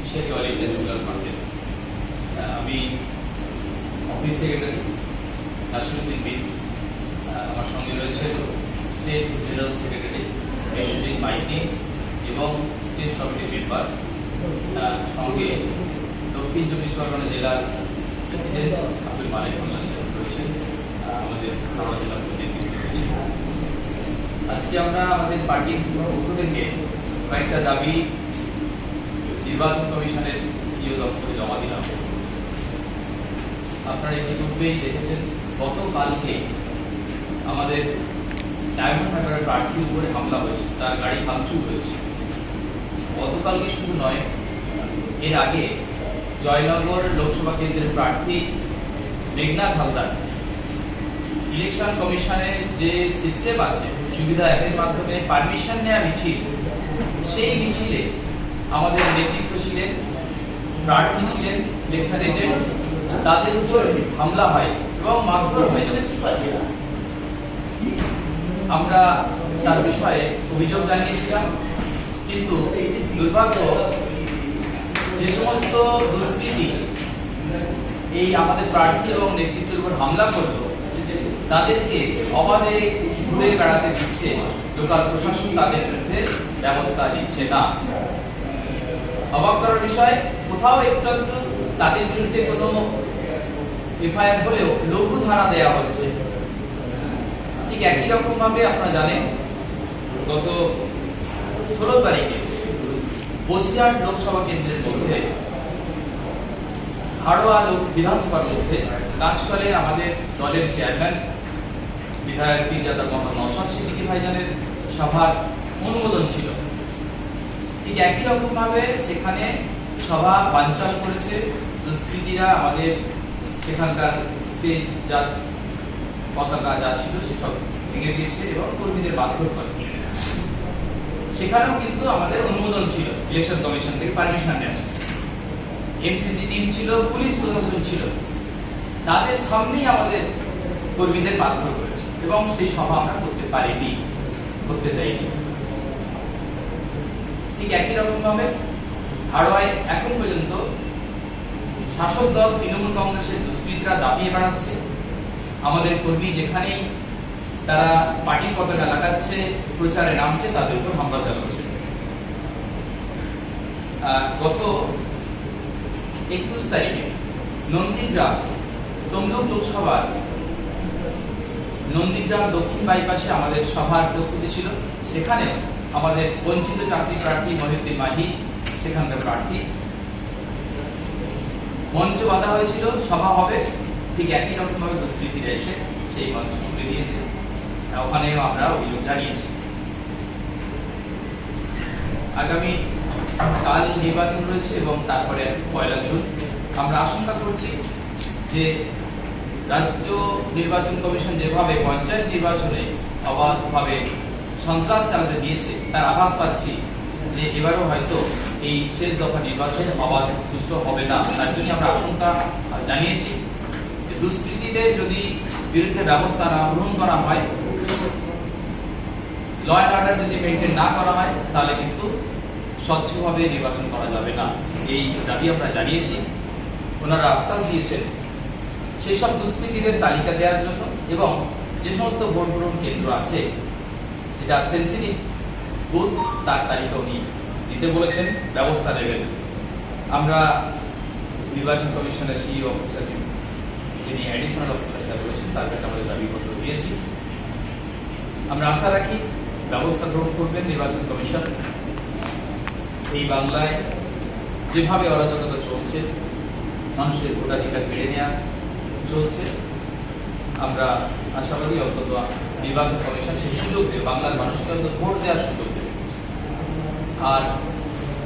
Fishery oil secular market. আমি office secretary Nasiruddin বিন। আমার সঙ্গে রয়েছে স্টেট জেনারেল সেক্রেটারি মেশুদ্দিন মাইতি এবং স্টেট কমিটির মেম্বার, সঙ্গে দক্ষিণ 24 পরগনা জেলার প্রেসিডেন্ট আব্দুল মালিক মোল্লা সাহেব রয়েছেন, আমাদের হাওড়া জেলার প্রতিনিধি রয়েছেন। আজকে আমরা আমাদের পার্টির পক্ষ থেকে কয়েকটা দাবি নির্বাচন কমিশনের সিও দপ্তরে জমা দিলাম। আপনারা ইতিপূর্বেই দেখেছেন গতকালকে আমাদের ডায়মন্ড হারবারের প্রার্থীর উপরে হামলা হয়েছে, তার গাড়ি ভাঙচুর হয়েছে। গতকালকে শুধু নয়, এর আগে জয়নগর লোকসভা কেন্দ্রের প্রার্থী মেঘনাথ হালদার ইলেকশন কমিশনের যে সিস্টেম আছে সুবিধা অ্যাপের মাধ্যমে পারমিশন নেওয়া মিছিল, সেই মিছিলে আমাদের নেতৃত্ব ছিলেন, প্রার্থী ছিলেন, ইলেকশন এজেন্ট, তাদের উপর হামলা হয় এবং মারধর হয়ে যায়। আমরা তার বিষয়ে অভিযোগ জানিয়েছিলাম, কিন্তু দুর্ভাগ্য যে সমস্ত দুষ্কৃতী এই আমাদের প্রার্থী এবং নেতৃত্বের উপর হামলা করলো তাদেরকে অবাধে ঘুরে বেড়াতে দিচ্ছে লোকাল প্রশাসন, তাদের বিরুদ্ধে ব্যবস্থা নিচ্ছে না। অবাক করার বিষয়, কোথাও একটু তাদের বিরুদ্ধে কোনো এফআইআর হলেও লঘু ধারা দেওয়া হচ্ছে। ঠিক একই রকম ভাবে আপনারা জানেন গত 16 তারিখে বসিরহাট লোকসভা কেন্দ্রের মধ্যে হাড়োয়া বিধানসভার মধ্যে কাঁচকলে আমাদের দলের চেয়ারম্যান বিধায়ক পীরজাদা মোহাম্মদ নওশাদ সিদ্দিকী ভাইজানের সভার অনুমোদন ছিল। ঠিক একই রকম ভাবে সেখানে সভা বানচাল করেছে দুষ্কৃতীরা, আমাদের সেখানকার স্টেজ যা পতাকা যা ছিল সেসব ভেঙে দিয়েছে এবং কর্মীদের মারধর করে। সেখানেও কিন্তু আমাদের অনুমোদন ছিল, ইলেকশন কমিশন থেকে পারমিশন নেওয়া ছিল, এমসিসি টিম ছিল, পুলিশ প্রশাসন ছিল, তাদের সামনেই আমাদের কর্মীদের মারধর করেছে এবং সেই সভা আমরা করতে পারিনি, করতে দেয়নি। ঠিক একই রকম ভাবে হাড়োয়ায় এখন পর্যন্ত শাসক দল তৃণমূল কংগ্রেসের দুষ্কৃতীরা দাবিয়ে বেড়াচ্ছে, আমাদের কর্মী যেখানেই তারা পার্টির পতাকা লাগাচ্ছে, প্রচারে নামছে, তাদের উপর হামলা চালাচ্ছে। গত 21 তারিখে নন্দীগ্রাম তমলুক লোকসভার নন্দীগ্রাম দক্ষিণ বাইপাসে আমাদের সভার প্রস্তুতি ছিল। সেখানে আমাদের বঞ্চিত চাকরি প্রার্থী মহিউদ্দিন মাহি, সেখানকার প্রার্থী, মঞ্চ বাঁধা হয়েছিল, সভা হবে, ঠিক একই রকম ভাবে দুষ্কৃতীরা এসে সেই মঞ্চ খুলে দিয়েছে। ওখানেও আমরা অভিযোগ জানিয়েছি। আগামী কাল নির্বাচন রয়েছে এবং তারপরে 1 জুন। আমরা আশঙ্কা করছি যে রাজ্য নির্বাচন কমিশন যেভাবে পঞ্চায়েত নির্বাচনে অবাধভাবে সন্ত্রাস চালাতে দিয়েছে, তার আভাস পাচ্ছি যে এবারও হয়তো এই শেষ দফা নির্বাচন অবাধ সুষ্ঠু হবে না। তার জন্য আমরা আশঙ্কা জানিয়েছি যে দুষ্কৃতীদের যদি বিরুদ্ধে ব্যবস্থা না গ্রহণ করা হয়, ল অ্যান্ড অর্ডার যদি মেনটেন না করা হয়, তাহলে কিন্তু স্বচ্ছভাবে নির্বাচন করা যাবে না। এই দাবি আমরা জানিয়েছি। ওনারা আশ্বাস দিয়েছেন সেই সব দুষ্কৃতীদের তালিকা দেওয়ার জন্য এবং যে সমস্ত ভোট গ্রহণ কেন্দ্র আছে যেটা সেন্সিটিভ বুথ, তার তালিকা উনি দিতে বলেছেন, ব্যবস্থা নেবেন। আমরা নির্বাচন কমিশনের সিইও অফিসার, যিনি অ্যাডিশনাল অফিসার স্যার রয়েছেন, তার কাছে আমাদের দাবিপত্র দিয়েছি। আমরা আশা রাখি ব্যবস্থা গ্রহণ করবেন নির্বাচন কমিশন। এই বাংলায় যেভাবে অরাজকতা চলছে, মানুষের ভোটাধিকার কেড়ে নেওয়া চলছে, আমরা আশাবাদী অন্তত নির্বাচন কমিশন সেই সুযোগ দেবে, বাংলার মানুষকে অন্তত ভোট দেওয়ার সুযোগ দেবে। আর